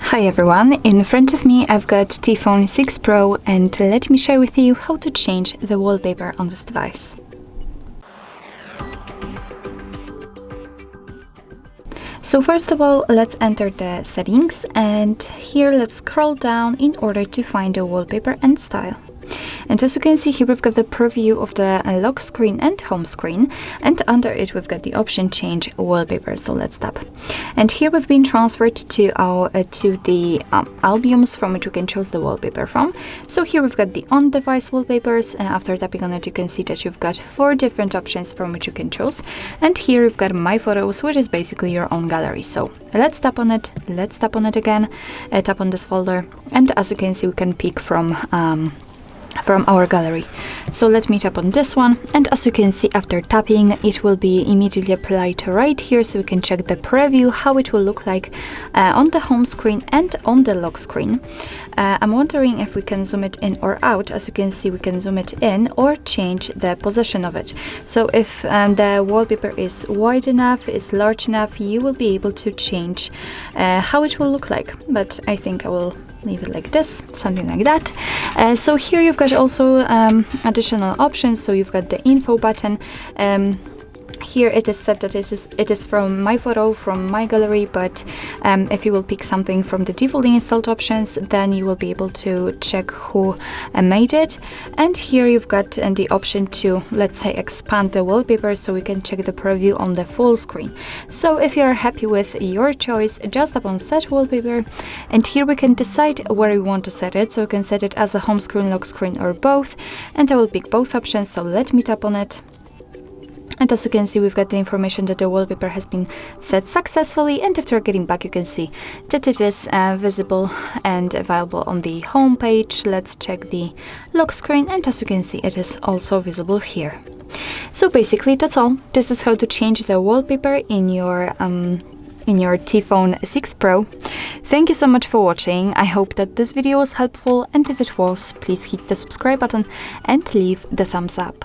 Hi everyone, in front of me I've got T-Phone 6 Pro and let me share with you how to change the wallpaper on this device. So first of all, let's enter the settings and here let's scroll down in order to find the wallpaper and style. And as you can see here, we've got the preview of the lock screen and home screen, and under it we've got the option change wallpaper. So let's tap, and here we've been transferred to the albums from which we can choose the wallpaper from. So here we've got the on-device wallpapers. After tapping on it, you can see that you've got 4 different options from which you can choose, and here you've got My Photos, which is basically your own gallery. So let's tap on it. Let's tap on it again. Tap on this folder, and as you can see, we can pick from our gallery. So let me tap on this one, and as you can see, after tapping it will be immediately applied right here, so we can check the preview, how it will look like on the home screen and on the lock screen. I'm wondering if we can zoom it in or out. As you can see, we can zoom it in or change the position of it. So if the wallpaper is wide enough, is large enough, you will be able to change how it will look like, but I think I will leave it like this, something like that. So here you've got also additional options. So you've got the info button. Here it is set that it is from my photo, from my gallery, but if you will pick something from the defaultly installed options, then you will be able to check who made it. And here you've got the option to, let's say, expand the wallpaper, so we can check the preview on the full screen. So if you're happy with your choice, just tap on set wallpaper, and here we can decide where we want to set it. So we can set it as a home screen, lock screen, or both, and I will pick both options. So let me tap on it. And as you can see, we've got the information that the wallpaper has been set successfully, and after getting back you can see that it is visible and available on the home page. Let's check the lock screen, and as you can see, it is also visible here. So basically that's all. This is how to change the wallpaper in your T-Phone 6 Pro. Thank you so much for watching. I hope that this video was helpful, and if it was, please hit the subscribe button and leave the thumbs up.